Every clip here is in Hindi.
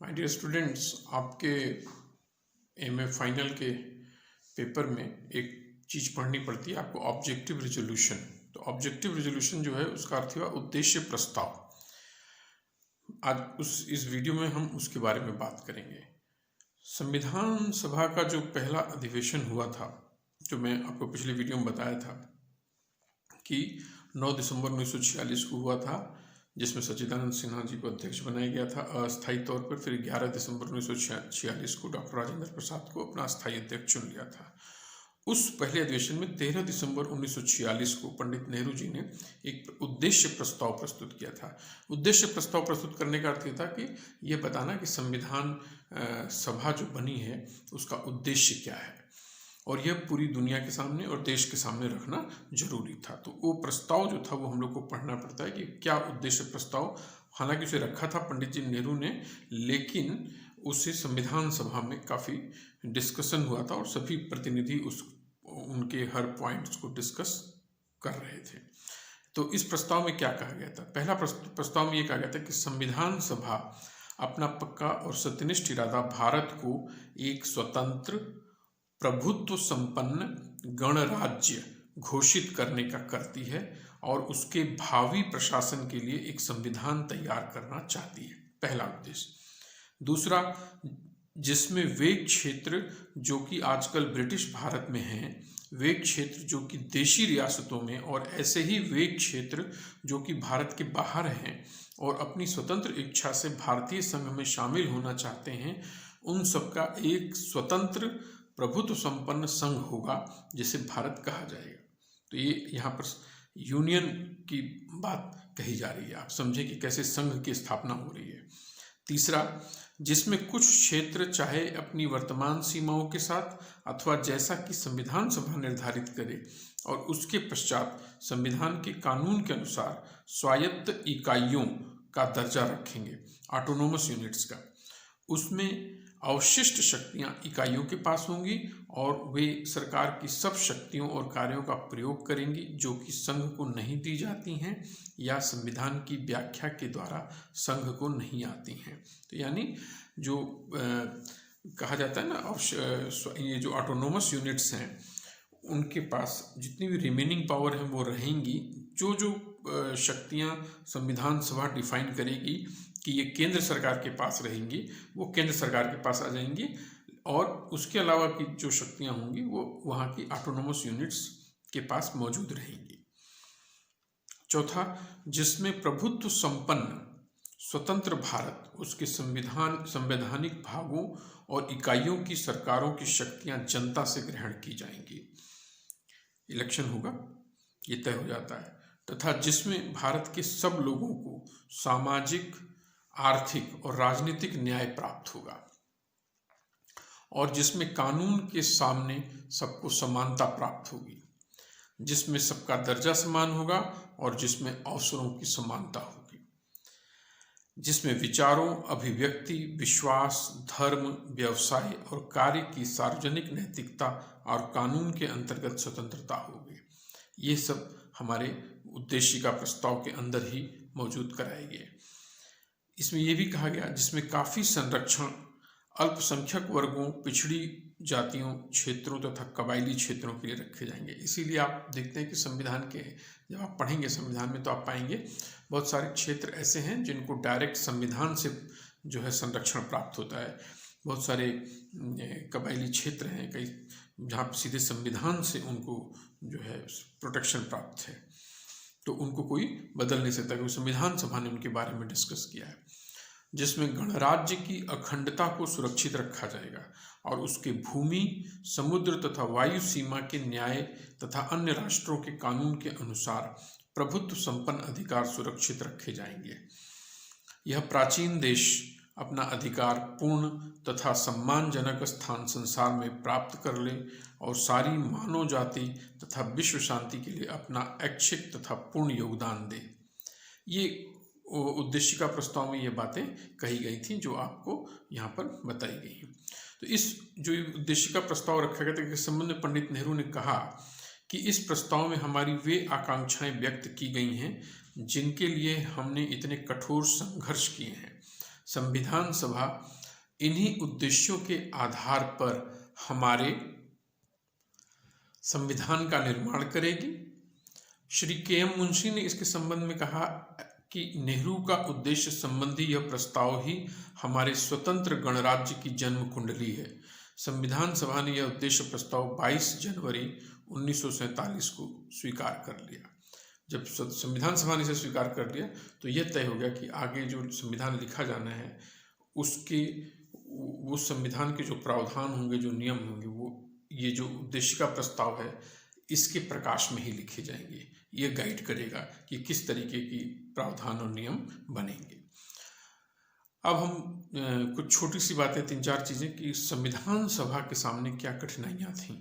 माय डियर स्टूडेंट्स, आपके एमए फाइनल के पेपर में एक चीज़ पढ़नी पड़ती है आपको, ऑब्जेक्टिव रिजोल्यूशन। तो ऑब्जेक्टिव रिजोल्यूशन जो है उसका अर्थ हुआ उद्देश्य प्रस्ताव। आज इस वीडियो में हम उसके बारे में बात करेंगे। संविधान सभा का जो पहला अधिवेशन हुआ था, जो मैं आपको पिछले वीडियो में बताया था कि 9 दिसंबर 1946 को हुआ था, जिसमें सच्चिदानंद सिन्हा जी को अध्यक्ष बनाया गया था अस्थायी तौर पर। फिर 11 दिसंबर 1946 को डॉक्टर राजेंद्र प्रसाद को अपना अस्थायी अध्यक्ष चुन लिया था। उस पहले अधिवेशन में 13 दिसंबर 1946 को पंडित नेहरू जी ने एक उद्देश्य प्रस्ताव प्रस्तुत किया था। उद्देश्य प्रस्ताव प्रस्तुत करने का अर्थ ये था कि यह बताना कि संविधान सभा जो बनी है उसका उद्देश्य क्या है, और यह पूरी दुनिया के सामने और देश के सामने रखना जरूरी था। तो वो प्रस्ताव जो था वो हम लोग को पढ़ना पड़ता है कि क्या उद्देश्य प्रस्ताव, हालांकि उसे रखा था पंडित जी नेहरू ने, लेकिन उसे संविधान सभा में काफ़ी डिस्कशन हुआ था और सभी प्रतिनिधि उनके हर पॉइंट्स को डिस्कस कर रहे थे। तो इस प्रस्ताव में क्या कहा गया था? पहला प्रस्ताव में ये कहा गया था कि संविधान सभा अपना पक्का और सत्यनिष्ठ इरादा भारत को एक स्वतंत्र प्रभुत्व संपन्न गणराज्य घोषित करने का करती है और उसके भावी प्रशासन के लिए एक संविधान तैयार करना चाहती है, पहला उद्देश्य। दूसरा, जिसमें वे क्षेत्र जो कि आजकल ब्रिटिश भारत में हैं, वे क्षेत्र जो कि देशी रियासतों में, और ऐसे ही वे क्षेत्र जो कि भारत के बाहर हैं और अपनी स्वतंत्र इच्छा से भारतीय संघ में शामिल होना चाहते हैं, उन सबका एक स्वतंत्र प्रभुत्व संपन्न संघ होगा जिसे भारत कहा जाएगा। तो ये यहाँ पर यूनियन की बात कही जा रही है, आप समझें कि कैसे संघ की स्थापना हो रही है। तीसरा, जिसमें कुछ क्षेत्र चाहे अपनी वर्तमान सीमाओं के साथ अथवा जैसा कि संविधान सभा निर्धारित करे और उसके पश्चात संविधान के कानून के अनुसार स्वायत्त इकाइयों का दर्जा रखेंगे, ऑटोनोमस यूनिट्स का, उसमें अवशिष्ट शक्तियां इकाइयों के पास होंगी और वे सरकार की सब शक्तियों और कार्यों का प्रयोग करेंगी जो कि संघ को नहीं दी जाती हैं या संविधान की व्याख्या के द्वारा संघ को नहीं आती हैं। तो यानी जो कहा जाता है ना, ये जो ऑटोनोमस यूनिट्स हैं उनके पास जितनी भी रिमेनिंग पावर है वो रहेंगी। जो शक्तियां संविधान सभा डिफाइन करेगी कि ये केंद्र सरकार के पास रहेंगी, वो केंद्र सरकार के पास आ जाएंगी, और उसके अलावा की जो शक्तियां होंगी वो वहाँ की ऑटोनोमस यूनिट्स के पास मौजूद रहेंगी। चौथा, जिसमें प्रभुत्व संपन्न स्वतंत्र भारत, उसके संवैधानिक भागों और इकाइयों की सरकारों की शक्तियां जनता से ग्रहण की जाएंगी, इलेक्शन होगा, ये तय हो जाता है। तथा जिसमें भारत के सब लोगों को सामाजिक, आर्थिक और राजनीतिक न्याय प्राप्त होगा, और जिसमें कानून के सामने सबको समानता प्राप्त होगी, जिसमें सबका दर्जा समान होगा और जिसमें अवसरों की समानता होगी, जिसमें विचारों, अभिव्यक्ति, विश्वास, धर्म, व्यवसाय और कार्य की सार्वजनिक नैतिकता और कानून के अंतर्गत स्वतंत्रता होगी। ये सब हमारे उद्देश्य का प्रस्ताव के अंदर ही मौजूद कराए गए। इसमें यह भी कहा गया जिसमें काफ़ी संरक्षण अल्पसंख्यक वर्गों, पिछड़ी जातियों, क्षेत्रों तथा कबायली क्षेत्रों के लिए रखे जाएंगे। इसीलिए आप देखते हैं कि संविधान के, जब आप पढ़ेंगे संविधान में, तो आप पाएंगे बहुत सारे क्षेत्र ऐसे हैं जिनको डायरेक्ट संविधान से जो है संरक्षण प्राप्त होता है। बहुत सारे कबायली क्षेत्र हैं कई जहाँ सीधे संविधान से उनको जो है प्रोटेक्शन प्राप्त है, तो उनको कोई बदल नहीं सकता क्योंकि संविधान सभा ने उनके बारे में डिस्कस किया है। जिसमें गणराज्य की अखंडता को सुरक्षित रखा जाएगा और उसके भूमि, समुद्र तथा वायु सीमा के न्याय तथा अन्य राष्ट्रों के कानून के अनुसार प्रभुत्व संपन्न अधिकार सुरक्षित रखे जाएंगे। यह प्राचीन देश अपना अधिकार पूर्ण तथा सम्मानजनक स्थान संसार में प्राप्त कर ले और सारी मानव जाति तथा विश्व शांति के लिए अपना ऐच्छिक तथा पूर्ण योगदान दे। ये उद्देश्य का प्रस्ताव में ये बातें कही गई थी जो आपको यहाँ पर बताई गई हैं। तो इस जो उद्देश्य का प्रस्ताव रखा गया था, इस संबंध में पंडित नेहरू ने कहा कि इस प्रस्ताव में हमारी वे आकांक्षाएं व्यक्त की गई हैं जिनके लिए हमने इतने कठोर संघर्ष किए हैं। संविधान सभा इन्हीं उद्देश्यों के आधार पर हमारे संविधान का निर्माण करेगी। श्री के.एम. मुंशी ने इसके संबंध में कहा कि नेहरू का उद्देश्य संबंधी यह प्रस्ताव ही हमारे स्वतंत्र गणराज्य की जन्म कुंडली है। संविधान सभा ने यह उद्देश्य प्रस्ताव 22 जनवरी 1947 को स्वीकार कर लिया। जब संविधान सभा ने इसे स्वीकार कर लिया तो यह तय हो गया कि आगे जो संविधान लिखा जाना है उसके वो संविधान के जो प्रावधान होंगे, जो नियम होंगे, वो ये जो उद्देश्य का प्रस्ताव है इसके प्रकाश में ही लिखे जाएंगे। ये गाइड करेगा कि किस तरीके की प्रावधान और नियम बनेंगे। अब हम कुछ छोटी सी बातें, 3-4 चीज़ें कि संविधान सभा के सामने क्या कठिनाइयाँ थीं।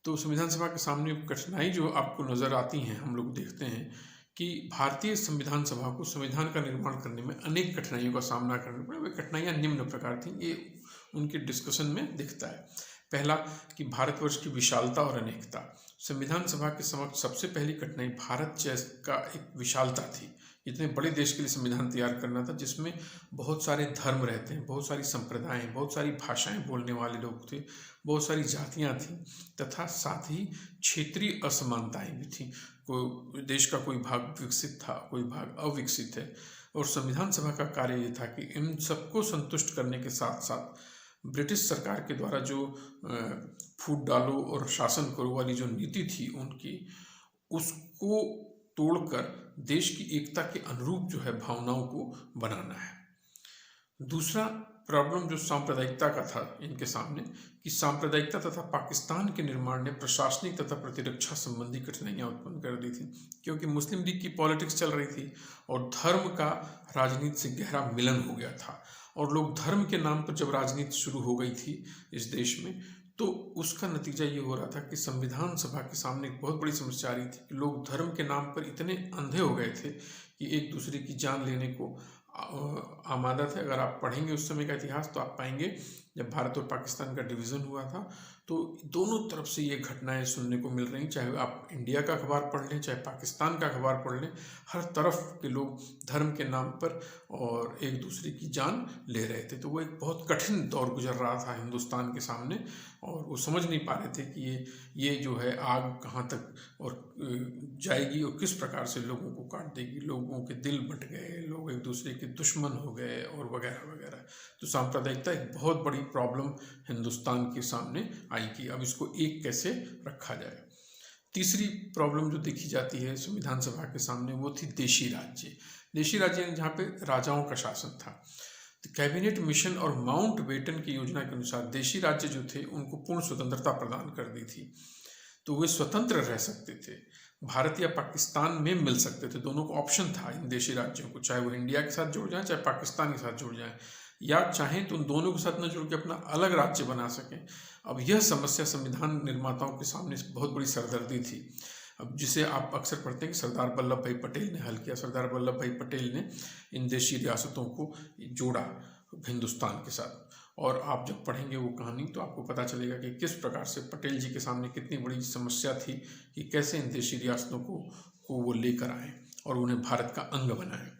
तो संविधान सभा के सामने कठिनाई जो आपको नज़र आती हैं, हम लोग देखते हैं कि भारतीय संविधान सभा को संविधान का निर्माण करने में अनेक कठिनाइयों का सामना करना पड़ा। वे कठिनाइयाँ निम्न प्रकार थीं, ये उनके डिस्कशन में दिखता है। पहला कि भारतवर्ष की विशालता और अनेकता। संविधान सभा के समक्ष सबसे पहली कठिनाई भारत का एक विशालता थी। इतने बड़े देश के लिए संविधान तैयार करना था जिसमें बहुत सारे धर्म रहते हैं, बहुत सारी संप्रदाय, बहुत सारी भाषाएं बोलने वाले लोग थे, बहुत सारी जातियां थीं, तथा साथ ही क्षेत्रीय असमानताएं भी थीं। कोई देश का कोई भाग विकसित था, कोई भाग अविकसित है, और संविधान सभा का कार्य ये था कि इन सबको संतुष्ट करने के साथ साथ ब्रिटिश सरकार के द्वारा जो फूट डालो और शासन करो वाली जो नीति थी उनकी, उसको तोड़कर देश की एकता के अनुरूप जो है भावनाओं को बनाना है। दूसरा प्रॉब्लम जो सांप्रदायिकता का था इनके सामने, कि सांप्रदायिकता तथा पाकिस्तान के निर्माण ने प्रशासनिक तथा प्रतिरक्षा संबंधी कठिनाइयां उत्पन्न कर दी थी, क्योंकि मुस्लिम लीग की पॉलिटिक्स चल रही थी और धर्म का राजनीति से गहरा मिलन हो गया था। और लोग धर्म के नाम पर जब राजनीति शुरू हो गई थी इस देश में, तो उसका नतीजा ये हो रहा था कि संविधान सभा के सामने एक बहुत बड़ी समस्या आ रही थी कि लोग धर्म के नाम पर इतने अंधे हो गए थे कि एक दूसरे की जान लेने को आमादा थे। अगर आप पढ़ेंगे उस समय का इतिहास तो आप पाएंगे जब भारत और पाकिस्तान का डिवीज़न हुआ था तो दोनों तरफ से ये घटनाएं सुनने को मिल रही, चाहे आप इंडिया का अखबार पढ़ लें, चाहे पाकिस्तान का अखबार पढ़ लें, हर तरफ के लोग धर्म के नाम पर और एक दूसरे की जान ले रहे थे। तो वो एक बहुत कठिन दौर गुजर रहा था हिंदुस्तान के सामने, और वो समझ नहीं पा रहे थे कि ये जो है आग कहाँ तक और जाएगी और किस प्रकार से लोगों को काट देगी। लोगों के दिल बट गए, लोग एक दूसरे के दुश्मन हो गए और वगैरह वगैरह। तो सांप्रदायिकता एक बहुत बड़ी प्रॉब्लम हिंदुस्तान के सामने आई कि अब इसको एक कैसे रखा जाए। तीसरी प्रॉब्लम जो देखी जाती है संविधान सभा के सामने वो थी देशी राज्य। देशी राज्य जहाँ पे राजाओं का शासन था। तो कैबिनेट मिशन और माउंट बेटन की योजना के अनुसार देशी राज्य जो थे उनको पूर्ण स्वतंत्रता प्रदान कर दी थी, तो वे स्वतंत्र रह सकते थे, भारत या पाकिस्तान में मिल सकते थे। दोनों को ऑप्शन था इन देशी राज्यों को, चाहे वो इंडिया के साथ जुड़ जाएं चाहे पाकिस्तान के साथ जुड़ जाएं, या चाहें तो उन दोनों के साथ न जुड़ के अपना अलग राज्य बना सकें। अब यह समस्या संविधान निर्माताओं के सामने बहुत बड़ी सरदर्दी थी। अब जिसे आप अक्सर पढ़ते हैं कि सरदार वल्लभ भाई पटेल ने हल किया। सरदार वल्लभ भाई पटेल ने इन देशी रियासतों को जोड़ा हिंदुस्तान के साथ, और आप जब पढ़ेंगे वो कहानी तो आपको पता चलेगा कि किस प्रकार से पटेल जी के सामने कितनी बड़ी समस्या थी कि कैसे इन देशी रियासतों को वो लेकर आए और उन्हें भारत का अंग बनाए,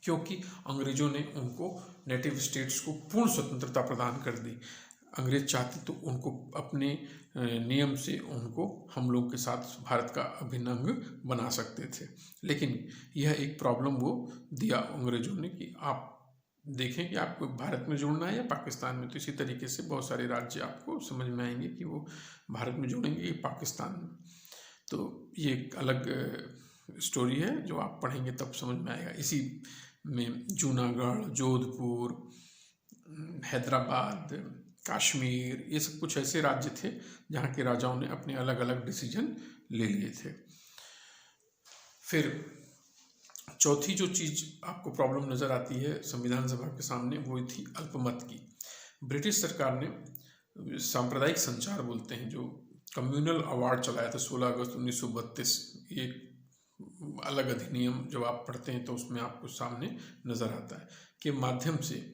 क्योंकि अंग्रेजों ने उनको नेटिव स्टेट्स को पूर्ण स्वतंत्रता प्रदान कर दी। अंग्रेज चाहते तो उनको अपने नियम से उनको हम लोग के साथ भारत का अभिन्न अंग बना सकते थे, लेकिन यह एक प्रॉब्लम वो दिया अंग्रेजों ने कि आप देखें कि आपको भारत में जुड़ना है या पाकिस्तान में। तो इसी तरीके से बहुत सारे राज्य आपको समझ में आएंगे कि वो भारत में जुड़ेंगे या पाकिस्तान में। तो ये एक अलग स्टोरी है जो आप पढ़ेंगे तब समझ में आएगा। इसी में जूनागढ़, जोधपुर, हैदराबाद, कश्मीर, ये सब कुछ ऐसे राज्य थे जहाँ के राजाओं ने अपने अलग अलग डिसीजन ले लिए थे। फिर चौथी जो चीज़ आपको प्रॉब्लम नज़र आती है संविधान सभा के सामने वो थी अल्पमत की। ब्रिटिश सरकार ने सांप्रदायिक संचार बोलते हैं जो कम्युनल अवार्ड चलाया था 16 अगस्त 1932। ये अलग अधिनियम जब आप पढ़ते हैं तो उसमें आपको सामने नज़र आता है कि माध्यम से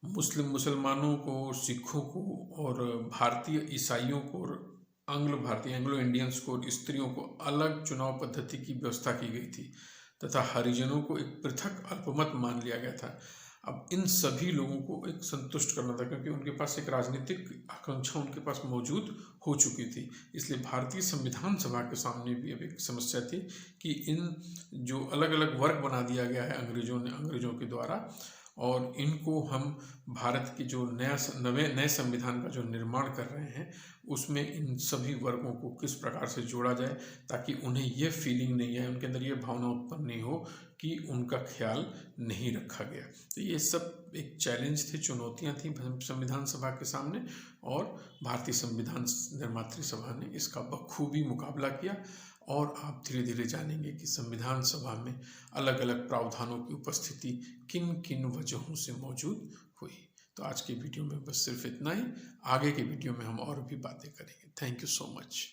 मुसलमानों को, सिखों को और भारतीय ईसाइयों को और एंग्लो इंडियंस को और स्त्रियों को अलग चुनाव पद्धति की व्यवस्था की गई थी तथा हरिजनों को एक पृथक अल्पमत मान लिया गया था। अब इन सभी लोगों को एक संतुष्ट करना था, क्योंकि उनके पास एक राजनीतिक आकांक्षा उनके पास मौजूद हो चुकी थी। इसलिए भारतीय संविधान सभा के सामने भी अब एक समस्या थी कि इन जो अलग अलग वर्ग बना दिया गया है अंग्रेजों के द्वारा, और इनको हम भारत की जो नए संविधान का जो निर्माण कर रहे हैं उसमें इन सभी वर्गों को किस प्रकार से जोड़ा जाए, ताकि उन्हें ये फीलिंग नहीं आए, उनके अंदर ये भावना उत्पन्न नहीं हो कि उनका ख्याल नहीं रखा गया। तो ये सब एक चैलेंज थे, चुनौतियां थी संविधान सभा के सामने, और भारतीय संविधान निर्मात्री सभा ने इसका बखूबी मुकाबला किया। और आप धीरे धीरे जानेंगे कि संविधान सभा में अलग अलग प्रावधानों की उपस्थिति किन किन वजहों से मौजूद हुई। तो आज के वीडियो में बस सिर्फ इतना ही। आगे के वीडियो में हम और भी बातें करेंगे। Thank you so much.